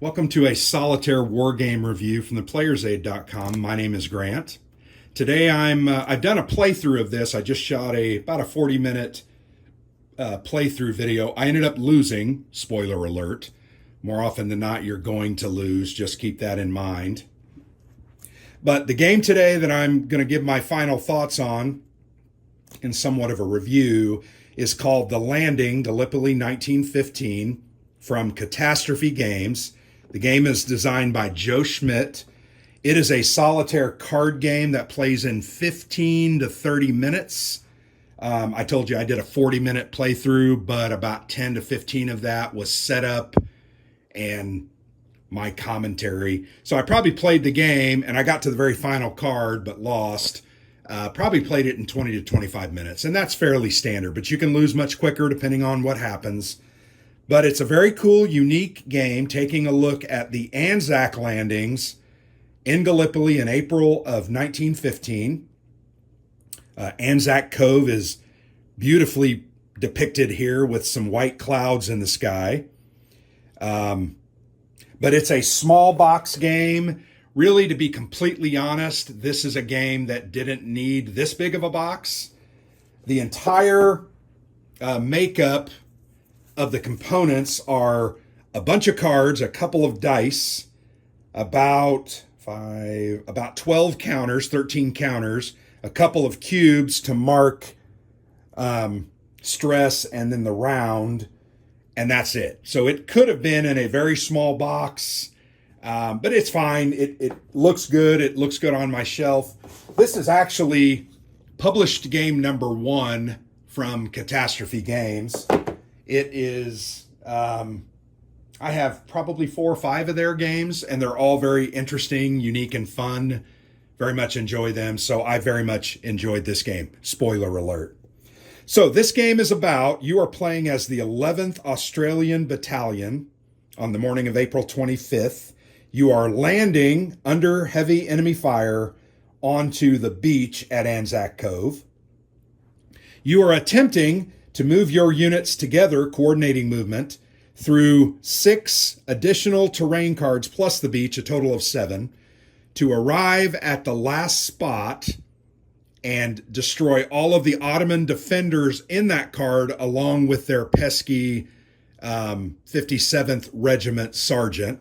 Welcome to a solitaire war game review from theplayersaid.com. My name is Grant. Today I've done a playthrough of this. I just shot about a 40-minute playthrough video. I ended up losing, spoiler alert. More often than not, you're going to lose. Just keep that in mind. But the game today that I'm going to give my final thoughts on in somewhat of a review is called The Landing, Gallipoli 1915 from Catastrophe Games. The game is designed by Joe Schmidt. It is a solitaire card game that plays in 15 to 30 minutes. I told you I did a 40-minute playthrough, but about 10 to 15 of that was setup and my commentary. So I probably played the game, and I got to the very final card, but lost. Probably played it in 20 to 25 minutes, and that's fairly standard, but you can lose much quicker depending on what happens. But it's a very cool, unique game taking a look at the Anzac landings in Gallipoli in April of 1915. Anzac Cove is beautifully depicted here with some white clouds in the sky. But it's a small box game. Really, to be completely honest, this is a game that didn't need this big of a box. The entire makeup of the components are a bunch of cards, a couple of dice, about 12 counters, 13 counters, a couple of cubes to mark stress, and then the round, and that's it. So it could have been in a very small box, but it's fine. It looks good. It looks good on my shelf. This is actually published game number 1 from Catastrophe Games. It is, I have probably 4 or 5 of their games, and they're all very interesting, unique, and fun. Very much enjoy them, so I very much enjoyed this game. Spoiler alert. So this game is about, you are playing as the 11th Australian Battalion on the morning of April 25th. You are landing under heavy enemy fire onto the beach at Anzac Cove. You are attempting to move your units together, coordinating movement, through 6 additional terrain cards plus the beach, a total of 7, to arrive at the last spot and destroy all of the Ottoman defenders in that card along with their pesky 57th Regiment sergeant.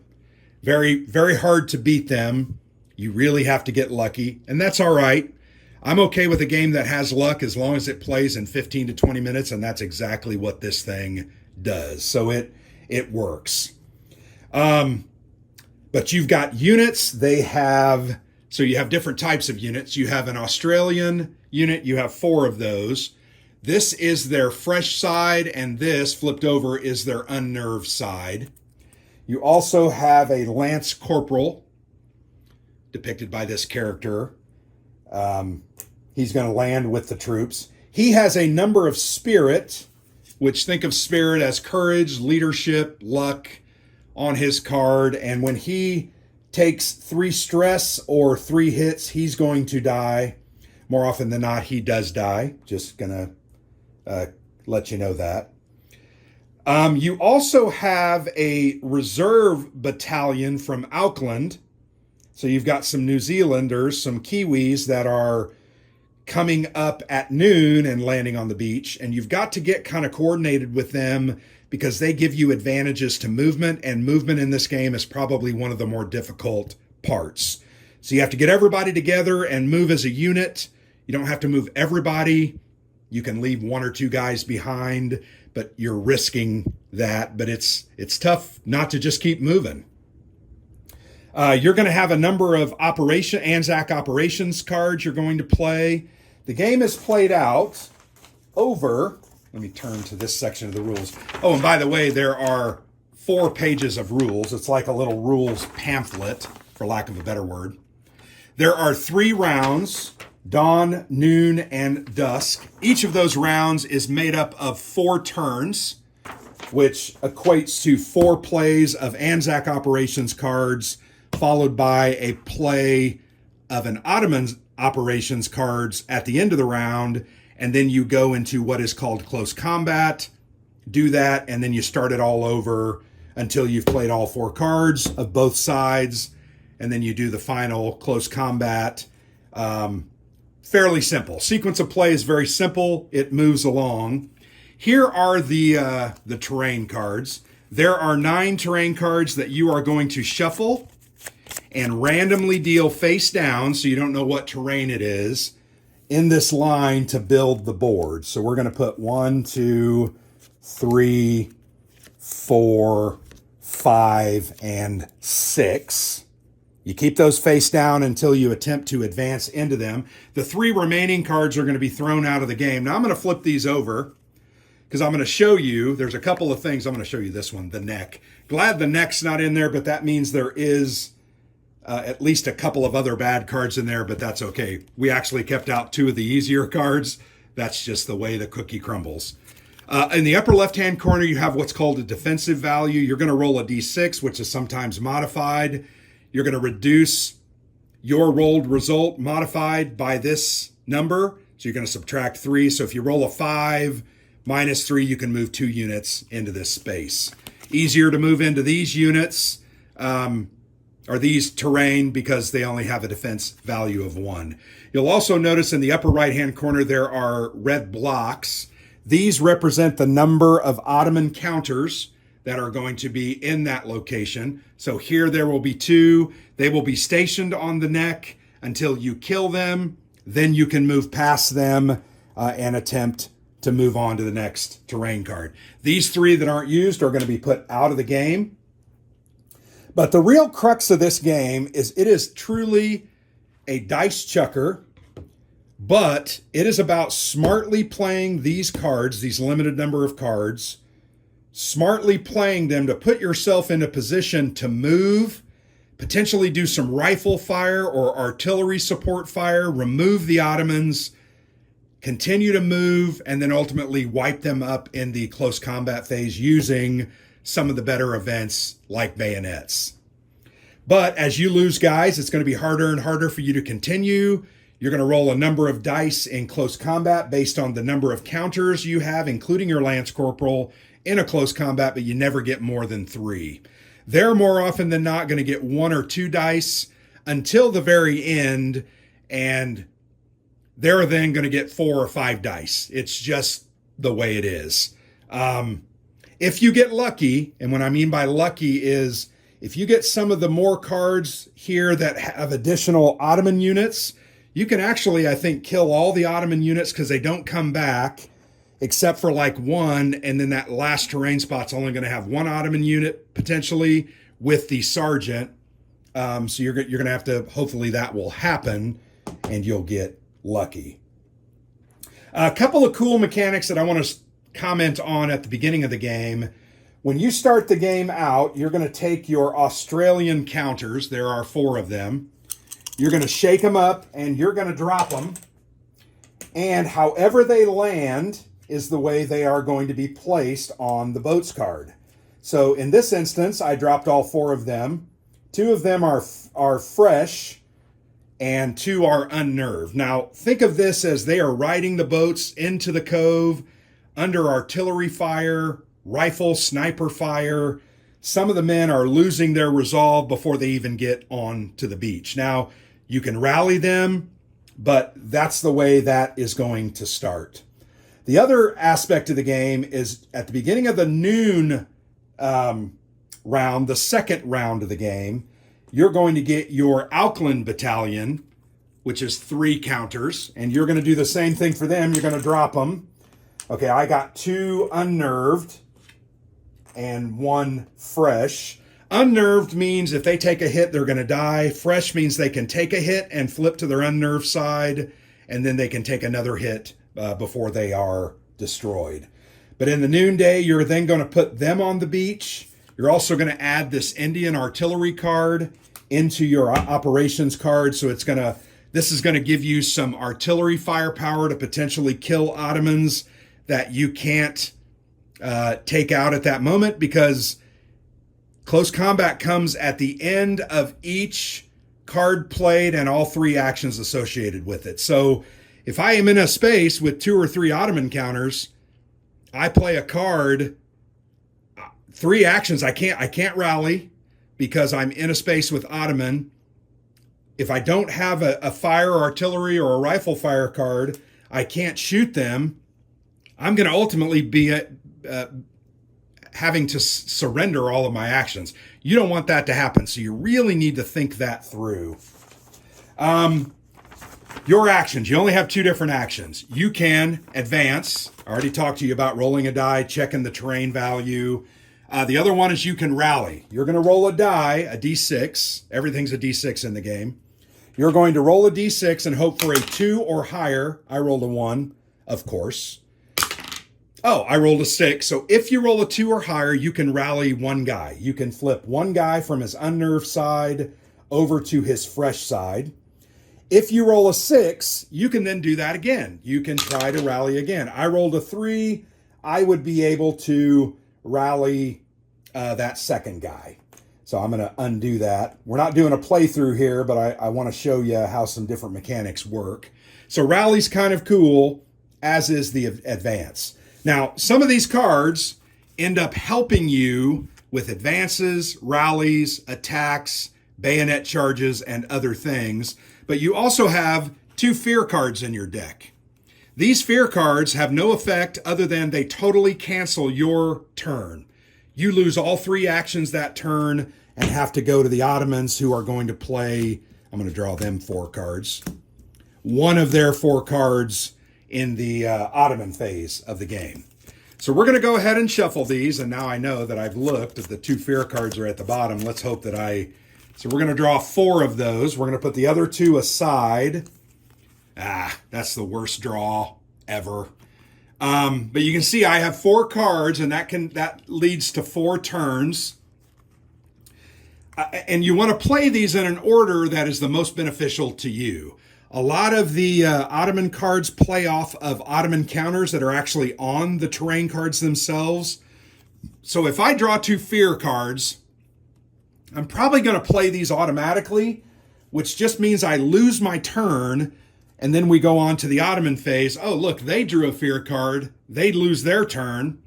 Very, very hard to beat them. You really have to get lucky, and that's all right. I'm okay with a game that has luck as long as it plays in 15 to 20 minutes, and that's exactly what this thing does. So it works. But you've got units. You have different types of units. You have an Australian unit. You have 4 of those. This is their fresh side, and this, flipped over, is their unnerved side. You also have a Lance Corporal, depicted by this character. He's going to land with the troops. He has a number of spirit, which think of spirit as courage, leadership, luck on his card. And when he takes 3 stress or 3 hits, he's going to die. More often than not, he does die. Just going to let you know that. You also have a reserve battalion from Auckland. So you've got some New Zealanders, some Kiwis that are coming up at noon and landing on the beach, and you've got to get kind of coordinated with them because they give you advantages to movement, and movement in this game is probably one of the more difficult parts. So you have to get everybody together and move as a unit. You don't have to move everybody. You can leave 1 or 2 guys behind, but you're risking that. But it's tough not to just keep moving. You're going to have a number of Anzac operations cards you're going to play. The game is played out over, let me turn to this section of the rules. Oh, and by the way, there are 4 pages of rules. It's like a little rules pamphlet, for lack of a better word. There are 3 rounds, dawn, noon, and dusk. Each of those rounds is made up of 4 turns, which equates to 4 plays of Anzac operations cards, followed by a play of an Ottoman operations cards at the end of the round, and then you go into what is called close combat, do that, and then you start it all over until you've played all 4 cards of both sides, and then you do the final close combat. Fairly simple. Sequence of play is very simple. It moves along. Here are the terrain cards. There are 9 terrain cards that you are going to shuffle and randomly deal face down, so you don't know what terrain it is, in this line to build the board. So we're going to put 1, 2, 3, 4, 5, and 6. You keep those face down until you attempt to advance into them. The 3 remaining cards are going to be thrown out of the game. Now I'm going to flip these over because I'm going to show you, there's a couple of things. I'm going to show you this one, the neck. Glad the neck's not in there, but that means there is at least a couple of other bad cards in there, but that's okay. We actually kept out 2 of the easier cards. That's just the way the cookie crumbles. In the upper left-hand corner, you have what's called a defensive value. You're going to roll a d6, which is sometimes modified. You're going to reduce your rolled result modified by this number. So you're going to subtract 3. So if you roll a 5 minus 3, you can move 2 units into this space. Easier to move into these units or these terrain because they only have a defense value of 1. You'll also notice in the upper right-hand corner there are red blocks. These represent the number of Ottoman counters that are going to be in that location. So here there will be 2. They will be stationed on the neck until you kill them. Then you can move past them and attempt to move on to the next terrain card. These 3 that aren't used are going to be put out of the game. But the real crux of this game is it is truly a dice chucker, but it is about smartly playing these cards, these limited number of cards, smartly playing them to put yourself in a position to move, potentially do some rifle fire or artillery support fire, remove the Ottomans, continue to move, and then ultimately wipe them up in the close combat phase using some of the better events like bayonets. But as you lose guys, it's going to be harder and harder for you to continue. You're going to roll a number of dice in close combat based on the number of counters you have, including your Lance Corporal, in a close combat, but you never get more than 3. They're more often than not going to get 1 or 2 dice until the very end, and they're then going to get 4 or 5 dice. It's just the way it is. If you get lucky, and what I mean by lucky is if you get some of the more cards here that have additional Ottoman units, you can actually, I think, kill all the Ottoman units because they don't come back except for like 1, and then that last terrain spot's only going to have 1 Ottoman unit potentially with the sergeant. So you're going to have to, hopefully that will happen and you'll get lucky. A couple of cool mechanics that I want to comment on at the beginning of the game. When you start the game out, you're going to take your Australian counters. There are 4 of them. You're going to shake them up and you're going to drop them. And however they land is the way they are going to be placed on the boats card. So in this instance, I dropped all 4 of them. 2 of them are fresh and 2 are unnerved. Now, think of this as they are riding the boats into the cove under artillery fire, rifle, sniper fire. Some of the men are losing their resolve before they even get on to the beach. Now, you can rally them, but that's the way that is going to start. The other aspect of the game is at the beginning of the noon round, the second round of the game, you're going to get your Auckland Battalion, which is 3 counters, and you're going to do the same thing for them. You're going to drop them. Okay, I got 2 unnerved and 1 fresh. Unnerved means if they take a hit, they're going to die. Fresh means they can take a hit and flip to their unnerved side, and then they can take another hit before they are destroyed. But in the noonday, you're then going to put them on the beach. You're also going to add this Indian artillery card into your operations card. So this is going to give you some artillery firepower to potentially kill Ottomans that you can't take out at that moment, because close combat comes at the end of each card played and all 3 actions associated with it. So if I am in a space with 2 or 3 Ottoman counters, I play a card, 3 actions. I can't rally because I'm in a space with Ottoman. If I don't have a fire, artillery, or a rifle fire card, I can't shoot them. I'm going to ultimately be having to surrender all of my actions. You don't want that to happen, so you really need to think that through. Your actions. You only have 2 different actions. You can advance. I already talked to you about rolling a die, checking the terrain value. The other one is you can rally. You're going to roll a die, a d6. Everything's a d6 in the game. You're going to roll a d6 and hope for a 2 or higher. I rolled a 1, of course. Oh, I rolled a 6. So if you roll a 2 or higher, you can rally one guy. You can flip one guy from his unnerved side over to his fresh side. If you roll a 6, you can then do that again. You can try to rally again. I rolled a 3. I would be able to rally that second guy. So I'm going to undo that. We're not doing a playthrough here, but I want to show you how some different mechanics work. So rally's kind of cool, as is the advance. Now, some of these cards end up helping you with advances, rallies, attacks, bayonet charges, and other things. But you also have 2 fear cards in your deck. These fear cards have no effect other than they totally cancel your turn. You lose all 3 actions that turn and have to go to the Ottomans, who are going to play, I'm going to draw them 4 cards, one of their 4 cards in the Ottoman phase of the game. So we're going to go ahead and shuffle these, and now I know that I've looked at the 2 fear cards are at the bottom. Let's hope that so we're going to draw 4 of those. We're going to put the other 2 aside. That's the worst draw ever. But you can see I have 4 cards, and that leads to 4 turns. And you want to play these in an order that is the most beneficial to you. A lot of the Ottoman cards play off of Ottoman counters that are actually on the terrain cards themselves. So if I draw 2 fear cards, I'm probably going to play these automatically, which just means I lose my turn, and then we go on to the Ottoman phase. Oh, look, they drew a fear card. They lose their turn.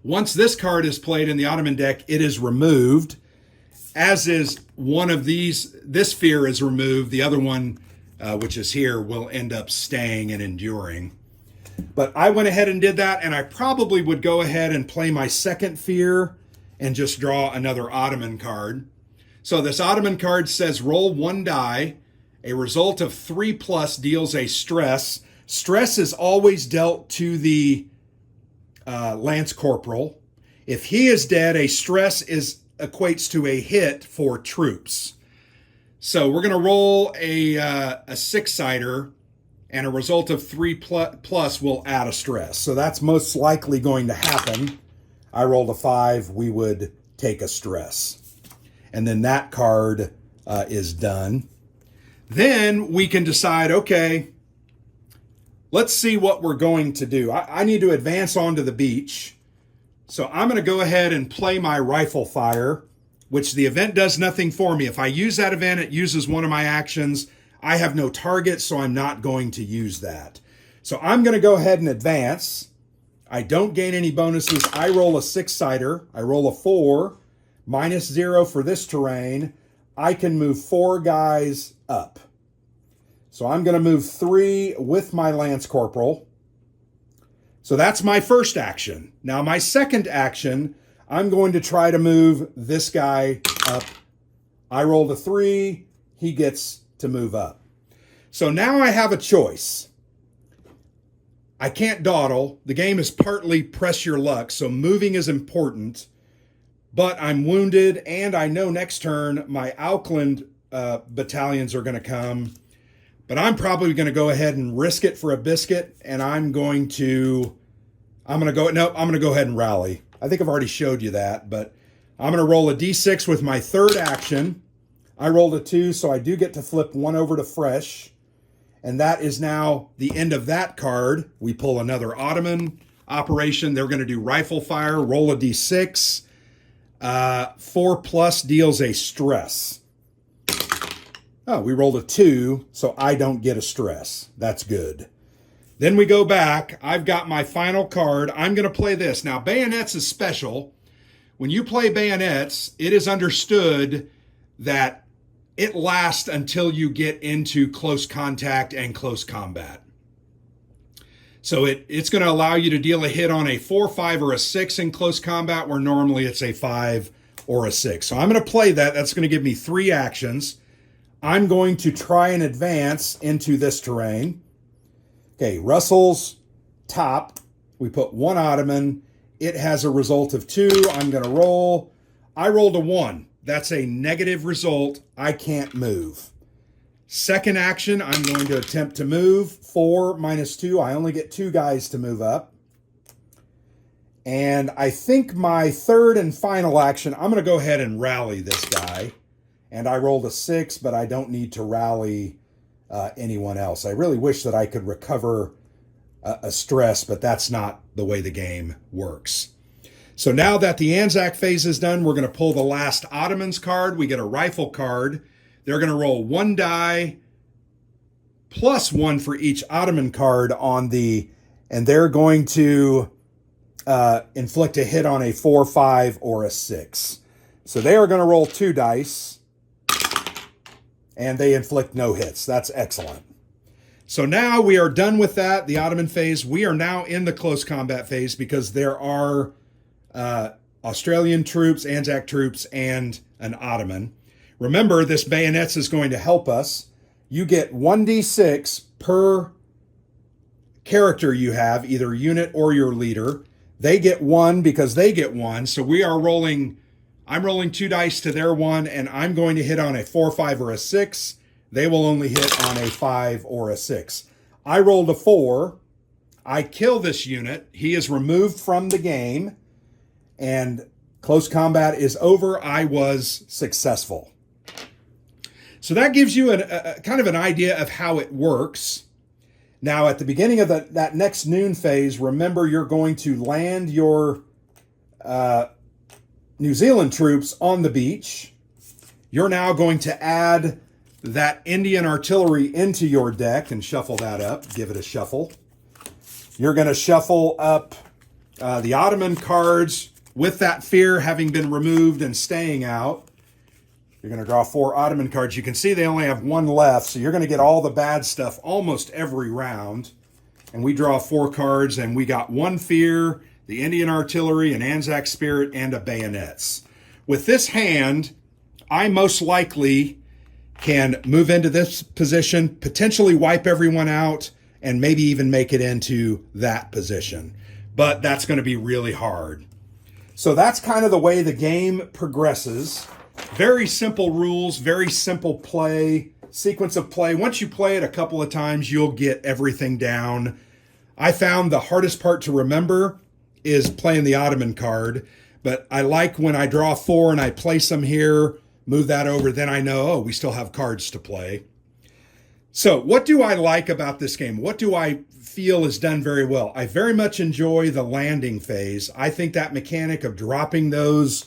Once this card is played in the Ottoman deck, it is removed, as is one of these. This fear is removed. The other one, which is here, will end up staying and enduring. But I went ahead and did that, and I probably would go ahead and play my second fear and just draw another Ottoman card. So this Ottoman card says roll 1 die. A result of 3+ deals a stress. Stress is always dealt to the Lance Corporal. If he is dead, a stress equates to a hit for troops. So we're going to roll a 6-sider, and a result of 3+ will add a stress. So that's most likely going to happen. I rolled a 5, we would take a stress. And then that card is done. Then we can decide, okay, let's see what we're going to do. I need to advance onto the beach. So I'm going to go ahead and play my rifle fire, which the event does nothing for me. If I use that event, it uses one of my actions. I have no target, so I'm not going to use that. So I'm going to go ahead and advance. I don't gain any bonuses. I roll a 6-sider. I roll a 4, -0 for this terrain. I can move 4 guys up. So I'm going to move 3 with my Lance Corporal. So that's my first action. Now my second action, I'm going to try to move this guy up. I rolled a 3. He gets to move up. So now I have a choice. I can't dawdle. The game is partly press your luck, so moving is important. But I'm wounded, and I know next turn my Auckland battalions are going to come. But I'm probably going to go ahead and risk it for a biscuit, and I'm going to go ahead and rally. I think I've already showed you that, but I'm going to roll a d6 with my third action. I rolled a 2, so I do get to flip 1 over to fresh. And that is now the end of that card. We pull another Ottoman operation. They're going to do rifle fire, roll a d6. 4+ deals a stress. Oh, we rolled a 2, so I don't get a stress. That's good. Then we go back. I've got my final card. I'm going to play this. Now, bayonets is special when you play bayonets, it is understood that it lasts until you get into close contact and close combat. So it's going to allow you to deal a hit on a 4, 5, or a 6 in close combat, where normally it's a 5 or a 6. So I'm going to play that. That's going to give me 3 actions. I'm going to try and advance into this terrain. Okay, Russell's top. We put 1 Ottoman. It has a result of 2. I'm going to roll. I rolled a 1. That's a negative result. I can't move. Second action, I'm going to attempt to move. 4 minus 2. I only get 2 guys to move up. And I think my third and final action, I'm going to go ahead and rally this guy. And I rolled a 6, but I don't need to rally anyone else. I really wish that I could recover a stress, but that's not the way the game works. So now that the Anzac phase is done, we're going to pull the last Ottomans card. We get a rifle card. They're going to roll 1 die plus 1 for each Ottoman card on the, and they're going to inflict a hit on a 4, 5, or a 6. So they are going to roll 2 dice, and they inflict no hits. That's excellent. So now we are done with that, the Ottoman phase. We are now in the close combat phase because there are Australian troops, Anzac troops, and an Ottoman. Remember, this bayonets is going to help us. You get 1d6 per character you have, either unit or your leader. They get 1 because they get 1. So we are rolling, I'm rolling 2 dice to their 1, and I'm going to hit on a 4, 5, or a 6. They will only hit on a 5 or a 6. I rolled a 4. I kill this unit. He is removed from the game, and close combat is over. I was successful. So that gives you a kind of an idea of how it works. Now, at the beginning of that next noon phase, remember you're going to land your New Zealand troops on the beach. You're now going to add that Indian artillery into your deck and shuffle that up. Give it a shuffle. You're going to shuffle up the Ottoman cards with that fear having been removed and staying out. You're going to draw 4 Ottoman cards. You can see they only have 1 left, so you're going to get all the bad stuff almost every round. And we draw 4 cards, and we got 1 fear, the Indian artillery, an Anzac spirit, and a bayonets. With this hand, I most likely can move into this position, potentially wipe everyone out, and maybe even make it into that position. But that's going to be really hard. So that's kind of the way the game progresses. Very simple rules, very simple play, sequence of play. Once you play it a couple of times, you'll get everything down. I found the hardest part to remember is playing the Ottoman card, but I like when I draw 4 and I place them here, move that over, then I know, oh, we still have cards to play. So what do I like about this game? What do I feel is done very well? I very much enjoy the landing phase. I think that mechanic of dropping those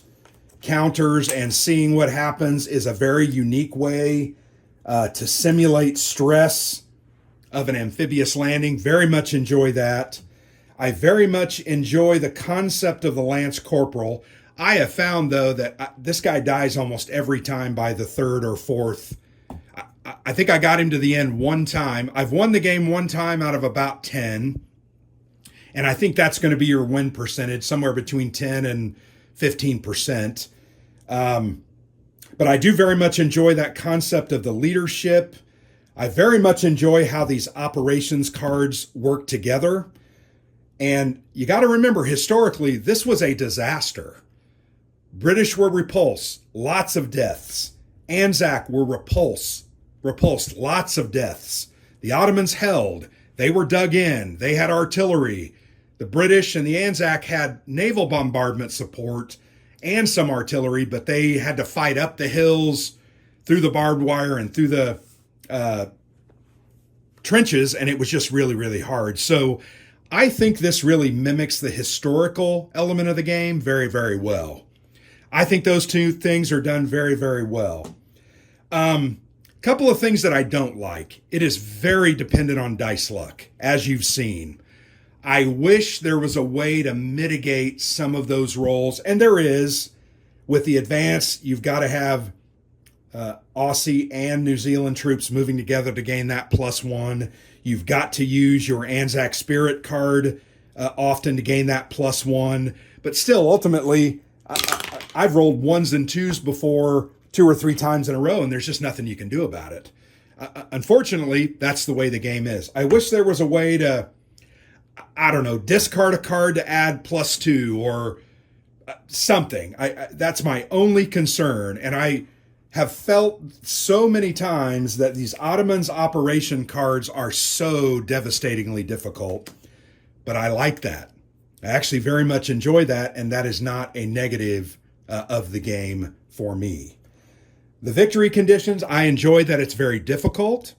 counters and seeing what happens is a very unique way to simulate stress of an amphibious landing. Very much enjoy that. I very much enjoy the concept of the Lance Corporal. I have found, though, that this guy dies almost every time by the 3rd or 4th. I think I got him to the end 1 time. I've won the game 1 time out of about 10. And I think that's going to be your win percentage, somewhere between 10 and 15%. But I do very much enjoy that concept of the leadership. I very much enjoy how these operations cards work together. And you got to remember, historically, this was a disaster. British were repulsed, lots of deaths. Anzac were repulsed, lots of deaths. The Ottomans held, they were dug in, they had artillery. The British and the Anzac had naval bombardment support and some artillery, but they had to fight up the hills, through the barbed wire, and through the trenches, and it was just really, really hard. So I think this really mimics the historical element of the game very, very well. I think those 2 things are done very, very well. Couple of things that I don't like. It is very dependent on dice luck, as you've seen. I wish there was a way to mitigate some of those rolls, and there is. With the advance, you've got to have Aussie and New Zealand troops moving together to gain that +1. You've got to use your Anzac Spirit card often to gain that +1. But still, ultimately, I've rolled 1s and 2s before 2 or 3 times in a row, and there's just nothing you can do about it. Unfortunately, that's the way the game is. I wish there was a way to, I don't know, discard a card to add +2 or something. That's my only concern. And I have felt so many times that these Ottomans operation cards are so devastatingly difficult. But I like that. I actually very much enjoy that, and that is not a negative of the game for me. The victory conditions, I enjoy that it's very difficult.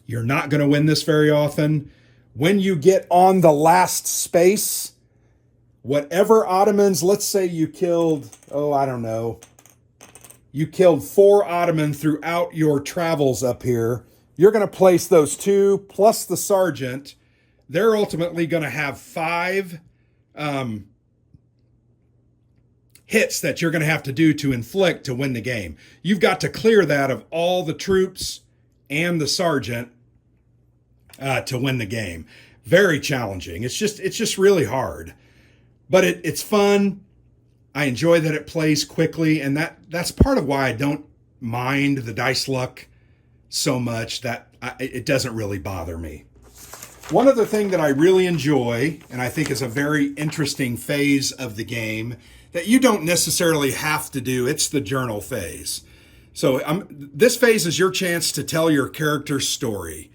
You're not going to win this very often. When you get on the last space, whatever Ottomans, let's say you killed, I don't know, you killed 4 Ottoman throughout your travels up here, you're going to place those 2 plus the sergeant. They're ultimately going to have 5 hits that you're going to have to do to inflict to win the game. You've got to clear that of all the troops and the sergeant to win the game. Very challenging. It's just really hard. But it's fun. I enjoy that it plays quickly, and that's part of why I don't mind the dice luck so much. That it doesn't really bother me. One other thing that I really enjoy, and I think is a very interesting phase of the game that you don't necessarily have to do, it's the journal phase. So this phase is your chance to tell your character's story.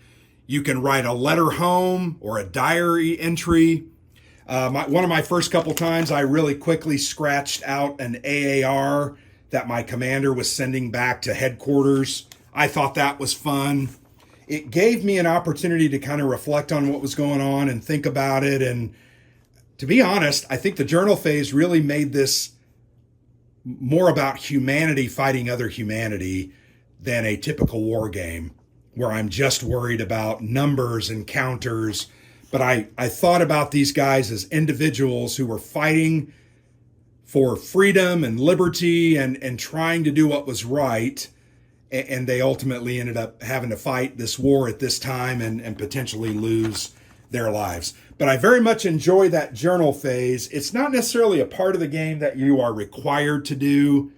You can write a letter home or a diary entry. One of my first couple times, I really quickly scratched out an AAR that my commander was sending back to headquarters. I thought that was fun. It gave me an opportunity to kind of reflect on what was going on and think about it. And to be honest, I think the journal phase really made this more about humanity fighting other humanity than a typical war game where I'm just worried about numbers and counters. But I thought about these guys as individuals who were fighting for freedom and liberty and trying to do what was right. And they ultimately ended up having to fight this war at this time and potentially lose their lives. But I very much enjoy that journal phase. It's not necessarily a part of the game that you are required to do,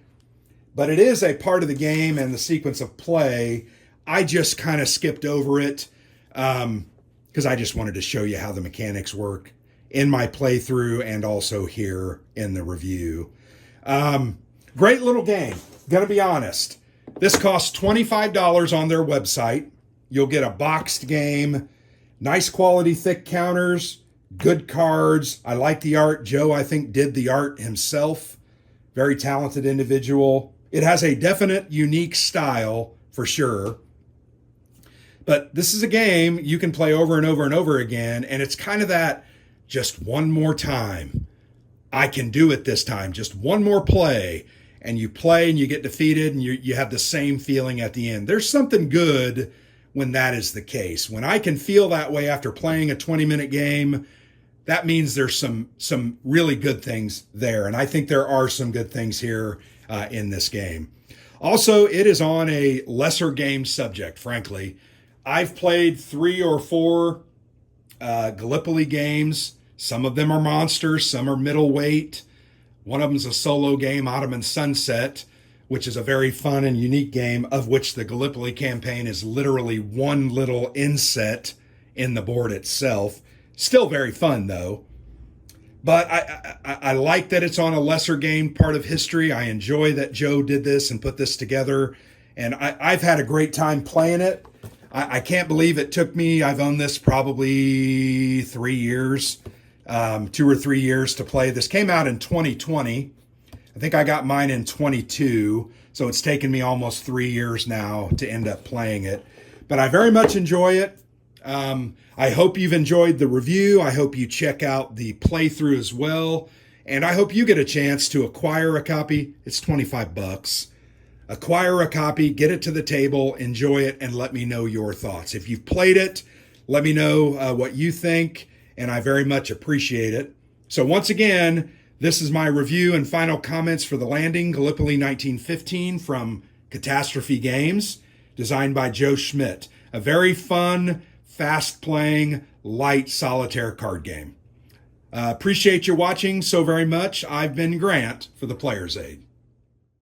but it is a part of the game and the sequence of play. I just kind of skipped over it because I just wanted to show you how the mechanics work in my playthrough and also here in the review. Great little game, gonna be honest. This costs $25 on their website. You'll get a boxed game, nice quality thick counters, good cards. I like the art. Joe, I think, did the art himself. Very talented individual. It has a definite unique style for sure. But this is a game you can play over and over and over again, and it's kind of that just one more time. I can do it this time. Just one more play. And you play and you get defeated and you have the same feeling at the end. There's something good when that is the case. When I can feel that way after playing a 20-minute game, that means there's some really good things there. And I think there are some good things here in this game. Also, it is on a lesser game subject, frankly. I've played 3 or 4 Gallipoli games. Some of them are monsters, some are middleweight. One of them is a solo game, Ottoman Sunset, which is a very fun and unique game, of which the Gallipoli campaign is literally one little inset in the board itself. Still very fun, though. But I like that it's on a lesser game part of history. I enjoy that Joe did this and put this together. And I've had a great time playing it. I can't believe it took me, I've owned this probably 3 years. 2 or 3 years to play. This came out in 2020. I think I got mine in 22. So it's taken me almost 3 years now to end up playing it. But I very much enjoy it. I hope you've enjoyed the review. I hope you check out the playthrough as well. And I hope you get a chance to acquire a copy. It's $25. Acquire a copy, get it to the table, enjoy it, and let me know your thoughts. If you've played it, let me know what you think. and I very much appreciate it. So once again, this is my review and final comments for The Landing, Gallipoli 1915 from Catastrophe Games, designed by Joe Schmidt. A very fun, fast-playing, light solitaire card game. Appreciate you watching so very much. I've been Grant for the Player's Aid.